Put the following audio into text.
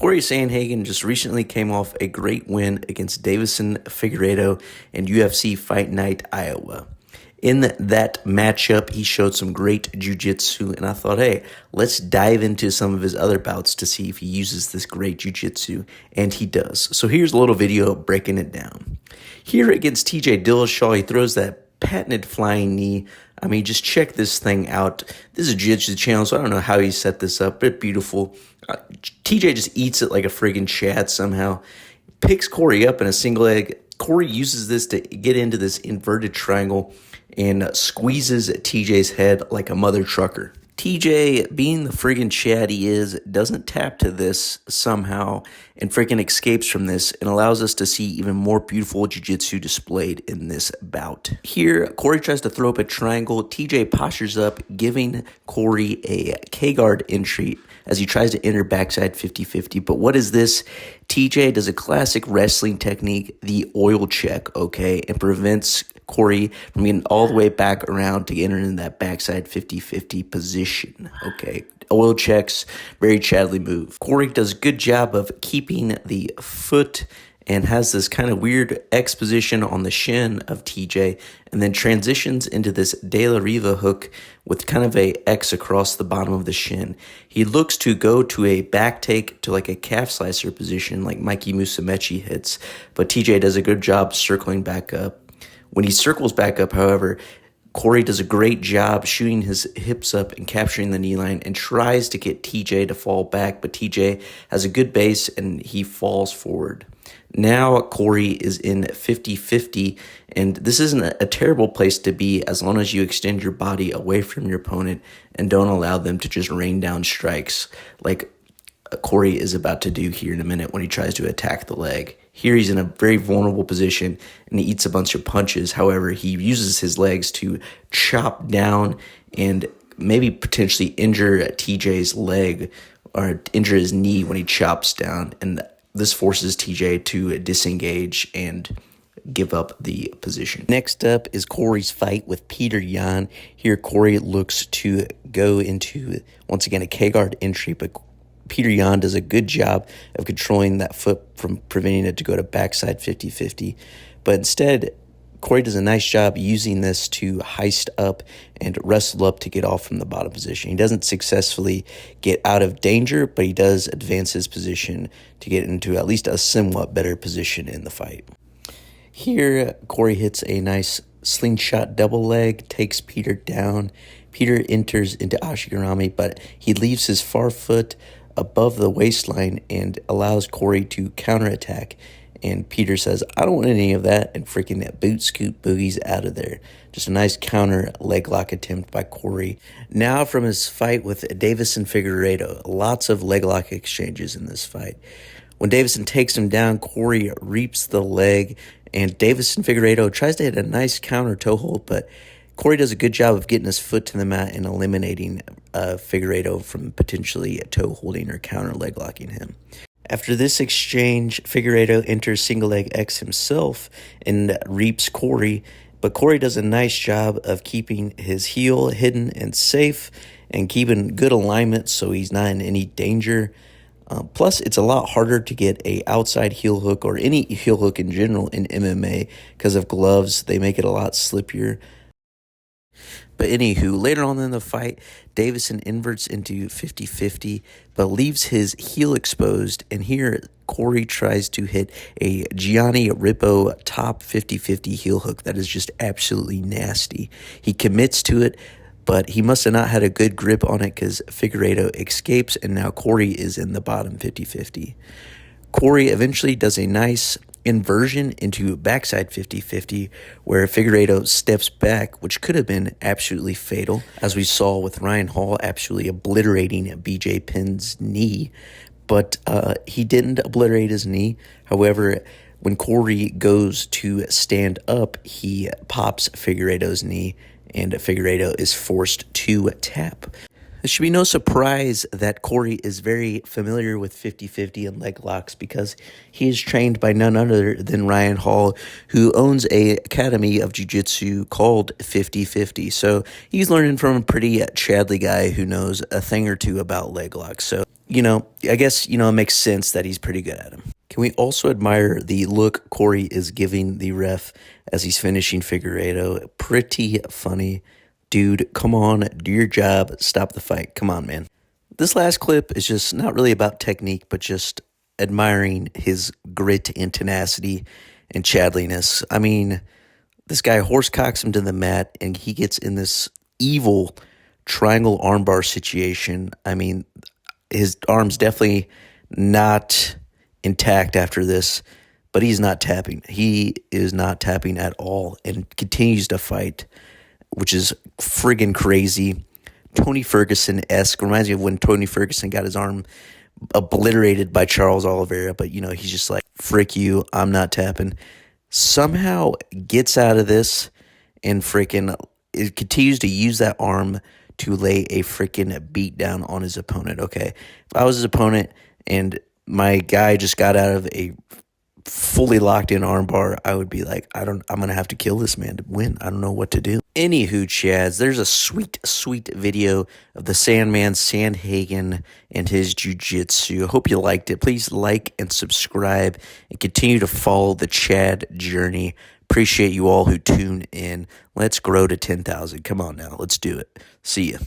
Corey Sandhagen just recently came off a great win against Davison Figueiredo in UFC Fight Night, Iowa. In that matchup, he showed some great jiu-jitsu, and I thought, hey, let's dive into some of his other bouts to see if he uses this great jiu-jitsu, and he does. So here's a little video breaking it down. Here against TJ Dillashaw, he throws that patented flying knee. I mean, just check this thing out. This is a jiu-jitsu channel, so I don't know how he set this up, but beautiful. TJ just eats it like a friggin' Chad somehow. Picks Corey up in a single leg. Corey uses this to get into this inverted triangle and squeezes TJ's head like a mother trucker. TJ, being the friggin' Chad he is, doesn't tap to this somehow and friggin' escapes from this and allows us to see even more beautiful jiu-jitsu displayed in this bout. Here, Corey tries to throw up a triangle. TJ postures up, giving Corey a K-guard entry as he tries to enter backside 50-50. But what is this? TJ does a classic wrestling technique, the oil check, okay, and prevents Corey from getting all the way back around to enter in that backside 50-50 position, okay. Oil checks, very Chadley move. Corey does a good job of keeping the foot and has this kind of weird X position on the shin of TJ, and then transitions into this De La Riva hook with kind of a X across the bottom of the shin. He looks to go to a back take to like a calf slicer position like Mikey Musumeci hits, but TJ does a good job circling back up. When he circles back up, however, Corey does a great job shooting his hips up and capturing the knee line and tries to get TJ to fall back, but TJ has a good base and he falls forward. Now Corey is in 50-50, and this isn't a terrible place to be as long as you extend your body away from your opponent and don't allow them to just rain down strikes like Corey is about to do here in a minute when he tries to attack the leg. Here he's in a very vulnerable position and he eats a bunch of punches. However, he uses his legs to chop down and maybe potentially injure TJ's leg or injure his knee when he chops down. And this forces TJ to disengage and give up the position. Next up is Corey's fight with Peter Yan. Here Corey looks to go into, once again, a K-guard entry, but Peter Yan does a good job of controlling that foot from preventing it to go to backside 50-50. But instead, Corey does a nice job using this to heist up and wrestle up to get off from the bottom position. He doesn't successfully get out of danger, but he does advance his position to get into at least a somewhat better position in the fight. Here, Corey hits a nice slingshot double leg, takes Peter down. Peter enters into Ashigarami, but he leaves his far foot above the waistline and allows Corey to counterattack. And Peter says, I don't want any of that, and freaking that boot scoop boogies out of there. Just a nice counter leg lock attempt by Corey. Now from his fight with Davison Figueiredo, lots of leg lock exchanges in this fight. When Davison takes him down, Corey reaps the leg, and Davison Figueiredo tries to hit a nice counter toe hold, but Corey does a good job of getting his foot to the mat and eliminating Figueiredo from potentially toe holding or counter leg locking him. After this exchange, Figueiredo enters single leg X himself and reaps Corey, but Corey does a nice job of keeping his heel hidden and safe and keeping good alignment so he's not in any danger. Plus, it's a lot harder to get a outside heel hook or any heel hook in general in MMA because of gloves. They make it a lot slippier. But anywho, later on in the fight, Davison inverts into 50-50, but leaves his heel exposed. And here, Corey tries to hit a Gianni Rippo top 50-50 heel hook that is just absolutely nasty. He commits to it, but he must have not had a good grip on it because Figueiredo escapes, and now Corey is in the bottom 50-50. Corey eventually does a nice inversion into backside 50-50 where Figueiredo steps back, which could have been absolutely fatal, as we saw with Ryan Hall absolutely obliterating BJ Penn's knee. But he didn't obliterate his knee. However, when Corey goes to stand up, he pops Figueiredo's knee, and Figueiredo is forced to tap. It should be no surprise that Corey is very familiar with 50-50 and leg locks because he is trained by none other than Ryan Hall, who owns an academy of jiu-jitsu called 50-50. So he's learning from a pretty Chadley guy who knows a thing or two about leg locks. So I guess, it makes sense that he's pretty good at him. Can we also admire the look Corey is giving the ref as he's finishing Figueiredo? Pretty funny. Dude, come on, do your job, stop the fight. Come on, man. This last clip is just not really about technique, but just admiring his grit and tenacity and Chadliness. I mean, this guy horsecocks him to the mat, and he gets in this evil triangle armbar situation. I mean, his arm's definitely not intact after this, but he's not tapping. He is not tapping at all and continues to fight, which is friggin' crazy. Tony Ferguson-esque. Reminds me of when Tony Ferguson got his arm obliterated by Charles Oliveira, but, he's just like, frick you, I'm not tapping. Somehow gets out of this and freaking it continues to use that arm to lay a freaking beat down on his opponent. Okay, if I was his opponent and my guy just got out of a fully locked in armbar, I would be like, I'm gonna have to kill this man to win. I don't know what to do. Anywho, Chads, there's a sweet video of the Sandman Sandhagen and his jiu-jitsu. Hope you liked it. Please like and subscribe and continue to follow the Chad journey. Appreciate you all who tune in. Let's grow to 10,000. Come on now, let's do it. See ya.